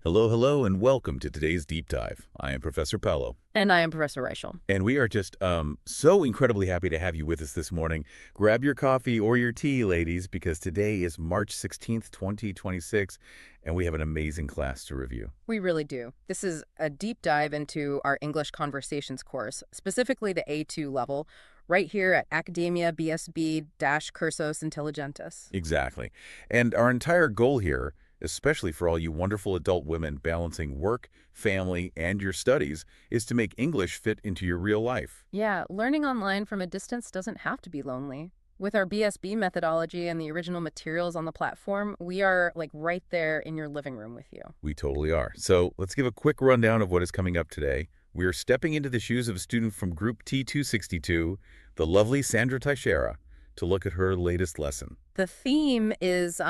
Hello, hello, and welcome to today's Deep Dive. I am Professor Paolo. And I am Professor Reichel. And we are just so incredibly happy to have you with us this morning. Grab your coffee or your tea, ladies, because today is March 16th, 2026, and we have an amazing class to review. We really do. This is a deep dive into our English Conversations course, specifically the A2 level, right here at AcademiaBSB-Cursus Intelligentus. Exactly. And our entire goal here, especially for all you wonderful adult women balancing work, family, and your studies, is to make English fit into your real life. Yeah, learning online from a distance doesn't have to be lonely. With our BSB methodology and the original materials on the platform, we are right there in your living room with you. We totally are. So let's give a quick rundown of what is coming up today. We are stepping into the shoes of a student from Group T262, the lovely Sandra Teixeira, to look at her latest lesson. The theme is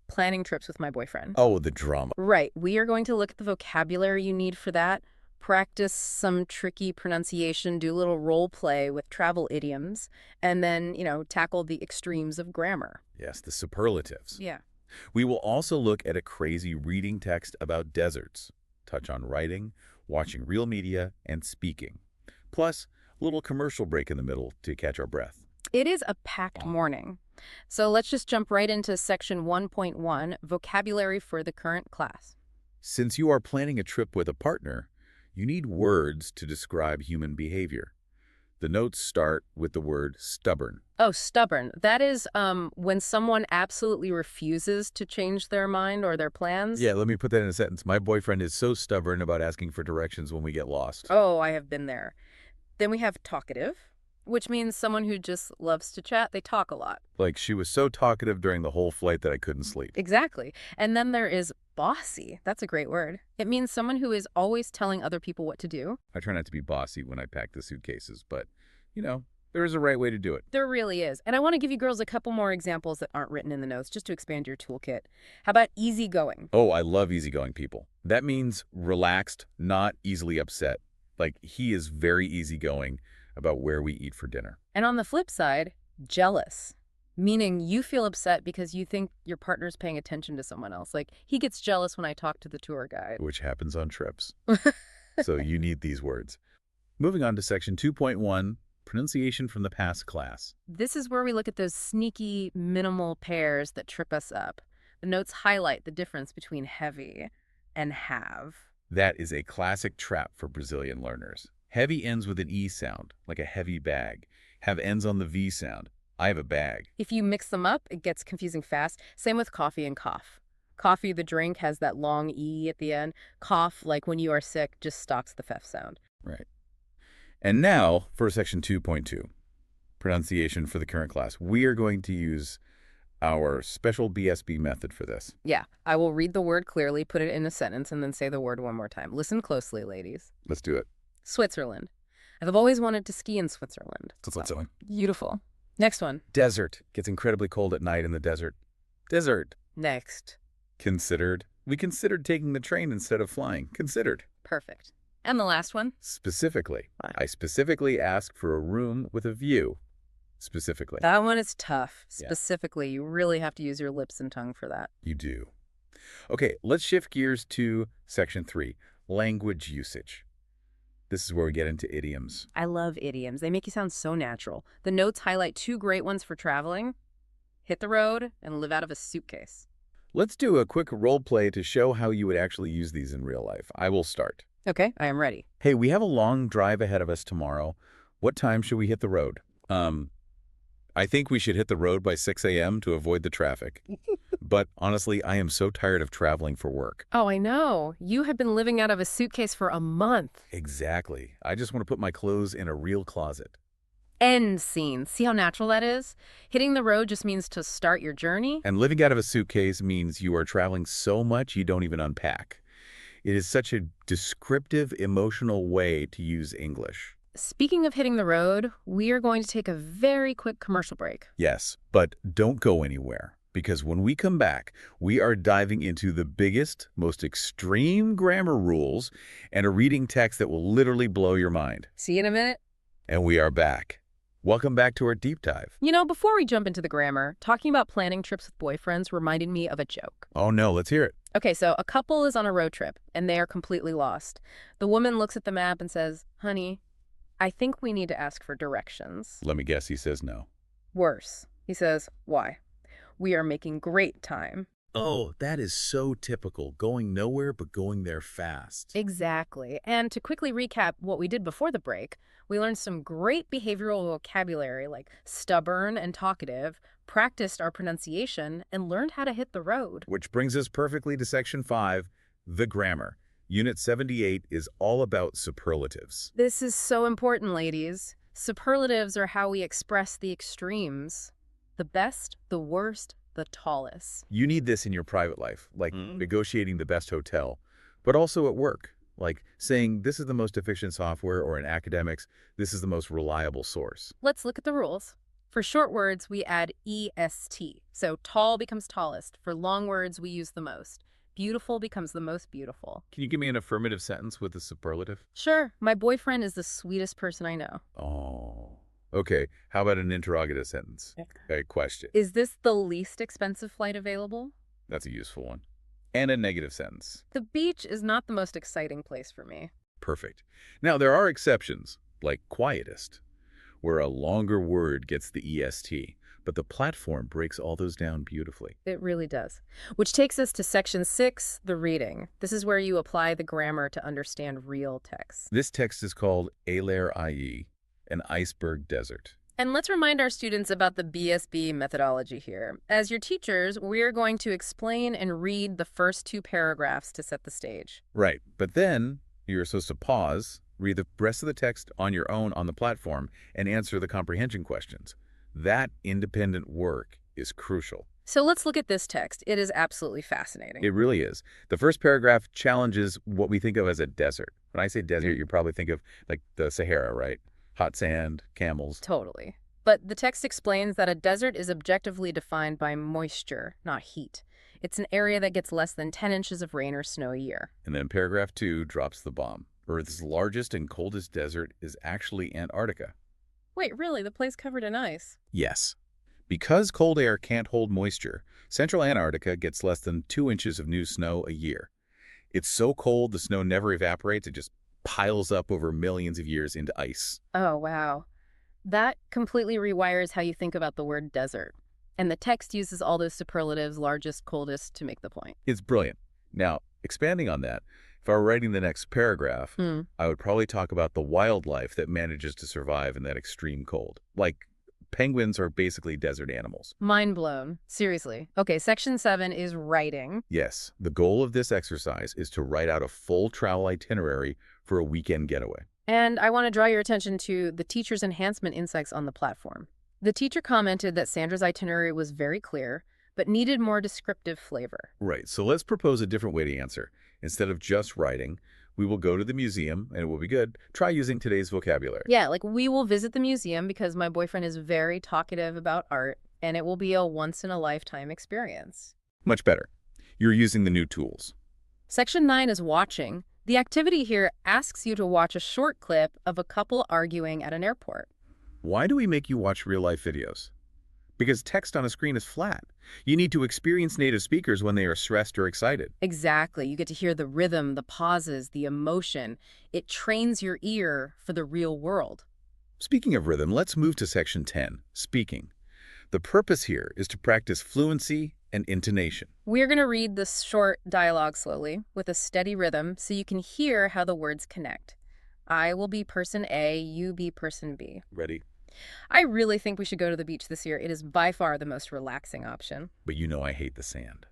planning trips with my boyfriend. Oh, the drama. Right. We are going to look at the vocabulary you need for that, practice some tricky pronunciation, do a little role play with travel idioms, and then, tackle the extremes of grammar. Yes, the superlatives. Yeah. We will also look at a crazy reading text about deserts, touch on writing, watching real media, and speaking. Plus, a little commercial break in the middle to catch our breath. It is a packed morning. So let's just jump right into section 1.1, vocabulary for the current class. Since you are planning a trip with a partner, you need words to describe human behavior. The notes start with the word stubborn. Oh, stubborn. That is when someone absolutely refuses to change their mind or their plans. Yeah, let me put that in a sentence. My boyfriend is so stubborn about asking for directions when we get lost. Oh, I have been there. Then we have talkative, which means someone who just loves to chat. They talk a lot. Like she was so talkative during the whole flight that I couldn't sleep. Exactly. And then there is bossy. That's a great word. It means someone who is always telling other people what to do. I try not to be bossy when I pack the suitcases, but, there is a right way to do it. There really is. And I want to give you girls a couple more examples that aren't written in the notes just to expand your toolkit. How about easygoing? Oh, I love easygoing people. That means relaxed, not easily upset. Like he is very easygoing about where we eat for dinner. And on the flip side, jealous, meaning you feel upset because you think your partner's paying attention to someone else. Like he gets jealous when I talk to the tour guide. Which happens on trips. So you need these words. Moving on to section 2.1, pronunciation from the past class. This is where we look at those sneaky, minimal pairs that trip us up. The notes highlight the difference between heavy and have. That is a classic trap for Brazilian learners. Heavy ends with an E sound, like a heavy bag. Have ends on the V sound. I have a bag. If you mix them up, it gets confusing fast. Same with coffee and cough. Coffee, the drink, has that long E at the end. Cough, like when you are sick, just stalks the F sound. Right. And now for section 2.2, pronunciation for the current class. We are going to use our special BSB method for this. Yeah, I will read the word clearly, put it in a sentence, and then say the word one more time. Listen closely, ladies. Let's do it. Switzerland. I've always wanted to ski in Switzerland. Switzerland. Beautiful. Next one. Desert. Gets incredibly cold at night in the desert. Desert. Next. Considered. We considered taking the train instead of flying. Considered. Perfect. And the last one? Specifically. I specifically asked for a room with a view. Specifically. That one is tough. Yeah. Specifically, you really have to use your lips and tongue for that. You do. Okay, let's shift gears to section 3, language usage. This is where we get into idioms. I love idioms. They make you sound so natural. The notes highlight 2 great ones for traveling. Hit the road and live out of a suitcase. Let's do a quick role play to show how you would actually use these in real life. I will start. Okay, I am ready. Hey, we have a long drive ahead of us tomorrow. What time should we hit the road? I think we should hit the road by 6 a.m. to avoid the traffic. But honestly, I am so tired of traveling for work. Oh, I know. You have been living out of a suitcase for a month. Exactly. I just want to put my clothes in a real closet. End scene. See how natural that is? Hitting the road just means to start your journey. And living out of a suitcase means you are traveling so much you don't even unpack. It is such a descriptive, emotional way to use English. Speaking of hitting the road, we are going to take a very quick commercial break. Yes, but don't go anywhere, because when we come back, we are diving into the biggest, most extreme grammar rules and a reading text that will literally blow your mind. See you in a minute. And we are back. Welcome back to our deep dive. Before we jump into the grammar, talking about planning trips with boyfriends reminded me of a joke. Oh no, let's hear it. Okay, so a couple is on a road trip, and they are completely lost. The woman looks at the map and says, "Honey, I think we need to ask for directions." Let me guess, he says no. Worse. He says, "Why? We are making great time." Oh, that is so typical. Going nowhere, but going there fast. Exactly. And to quickly recap what we did before the break, we learned some great behavioral vocabulary like stubborn and talkative, practiced our pronunciation, and learned how to hit the road. Which brings us perfectly to Section 5, the grammar. Unit 78 is all about superlatives. This is so important, ladies. Superlatives are how we express the extremes. The best, the worst, the tallest. You need this in your private life, like negotiating the best hotel, but also at work, like saying this is the most efficient software, or in academics, this is the most reliable source. Let's look at the rules. For short words, we add EST. So tall becomes tallest. For long words, we use the most. Beautiful becomes the most beautiful. Can you give me an affirmative sentence with a superlative? Sure, my boyfriend is the sweetest person I know. Oh. Okay, how about an interrogative sentence? A question. Is this the least expensive flight available? That's a useful one. And a negative sentence. The beach is not the most exciting place for me. Perfect. Now, there are exceptions, like quietest, where a longer word gets the EST, but the platform breaks all those down beautifully. It really does. Which takes us to Section 6, the reading. This is where you apply the grammar to understand real text. This text is called Alair IE, an iceberg desert. And let's remind our students about the BSB methodology here. As your teachers, we're going to explain and read the first 2 paragraphs to set the stage. Right, but then you're supposed to pause, read the rest of the text on your own on the platform, and answer the comprehension questions. That independent work is crucial. So let's look at this text. It is absolutely fascinating. It really is. The first paragraph challenges what we think of as a desert. When I say desert, you probably think of like the Sahara, right? Hot sand, camels. Totally. But the text explains that a desert is objectively defined by moisture, not heat. It's an area that gets less than 10 inches of rain or snow a year. And then paragraph 2 drops the bomb. Earth's largest and coldest desert is actually Antarctica. Wait, really? The place covered in ice? Yes. Because cold air can't hold moisture, central Antarctica gets less than 2 inches of new snow a year. It's so cold the snow never evaporates, it just piles up over millions of years into ice. Oh, wow. That completely rewires how you think about the word desert. And the text uses all those superlatives, largest, coldest, to make the point. It's brilliant. Now, expanding on that, if I were writing the next paragraph, I would probably talk about the wildlife that manages to survive in that extreme cold. Like, penguins are basically desert animals. Mind blown. Seriously. Okay, Section 7 is writing. Yes, the goal of this exercise is to write out a full travel itinerary for a weekend getaway. And I want to draw your attention to the teacher's enhancement insights on the platform. The teacher commented that Sandra's itinerary was very clear, but needed more descriptive flavor. Right, so let's propose a different way to answer. Instead of just writing, we will go to the museum, and it will be good. Try using today's vocabulary. Yeah, like we will visit the museum because my boyfriend is very talkative about art, and it will be a once-in-a-lifetime experience. Much better. You're using the new tools. Section 9 is watching. The activity here asks you to watch a short clip of a couple arguing at an airport. Why do we make you watch real-life videos? Because text on a screen is flat. You need to experience native speakers when they are stressed or excited. Exactly. You get to hear the rhythm, the pauses, the emotion. It trains your ear for the real world. Speaking of rhythm, let's move to Section 10, speaking. The purpose here is to practice fluency and intonation. We're going to read this short dialogue slowly with a steady rhythm so you can hear how the words connect. I will be person A, you be person B. Ready? I really think we should go to the beach this year. It is by far the most relaxing option. But you know I hate the sand.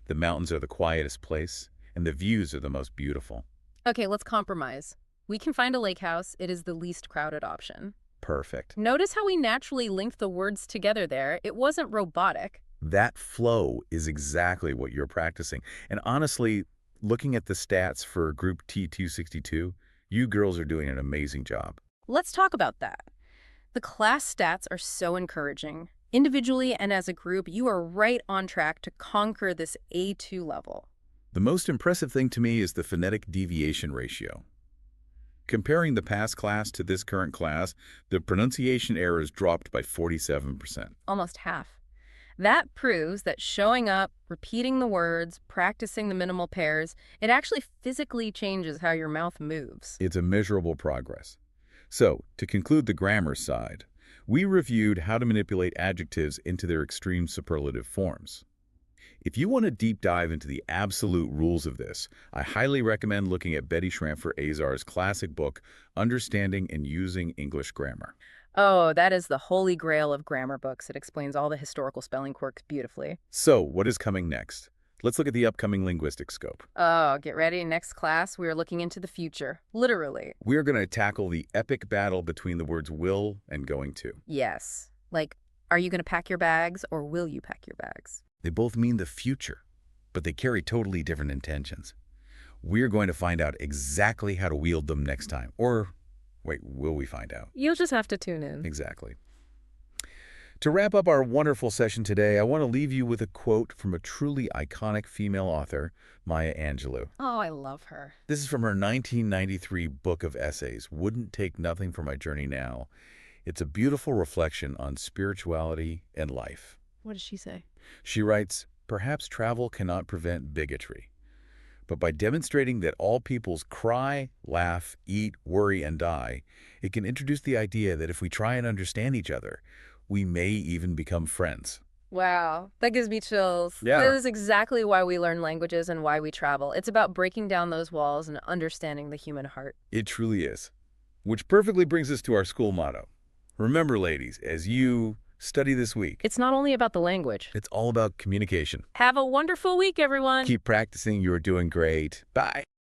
The mountains are the quietest place, and the views are the most beautiful. Okay, let's compromise. We can find a lake house. It is the least crowded option. Perfect. Notice how we naturally linked the words together there. It wasn't robotic. That flow is exactly what you're practicing. And honestly, looking at the stats for Group T262, you girls are doing an amazing job. Let's talk about that. The class stats are so encouraging. Individually and as a group, you are right on track to conquer this A2 level. The most impressive thing to me is the phonetic deviation ratio. Comparing the past class to this current class, the pronunciation errors dropped by 47%. Almost half. That proves that showing up, repeating the words, practicing the minimal pairs, it actually physically changes how your mouth moves. It's a measurable progress. So, to conclude the grammar side, we reviewed how to manipulate adjectives into their extreme superlative forms. If you want a deep dive into the absolute rules of this, I highly recommend looking at Betty Schramfer-Azar's classic book, Understanding and Using English Grammar. Oh, that is the holy grail of grammar books. It explains all the historical spelling quirks beautifully. So, what is coming next? Let's look at the upcoming linguistic scope. Oh, get ready. Next class, we are looking into the future. Literally. We're going to tackle the epic battle between the words will and going to. Yes. Like, are you going to pack your bags or will you pack your bags? They both mean the future, but they carry totally different intentions. We're going to find out exactly how to wield them next time. Or, wait, will we find out? You'll just have to tune in. Exactly. To wrap up our wonderful session today, I want to leave you with a quote from a truly iconic female author, Maya Angelou. Oh, I love her. This is from her 1993 book of essays, Wouldn't Take Nothing for My Journey Now. It's a beautiful reflection on spirituality and life. What does she say? She writes, "Perhaps travel cannot prevent bigotry, but by demonstrating that all peoples cry, laugh, eat, worry, and die, it can introduce the idea that if we try and understand each other, we may even become friends." Wow, that gives me chills. Yeah. That is exactly why we learn languages and why we travel. It's about breaking down those walls and understanding the human heart. It truly is. Which perfectly brings us to our school motto. Remember, ladies, as you study this week, It's not only about the language. it's all about communication. Have a wonderful week, everyone. Keep practicing. You're doing great. Bye.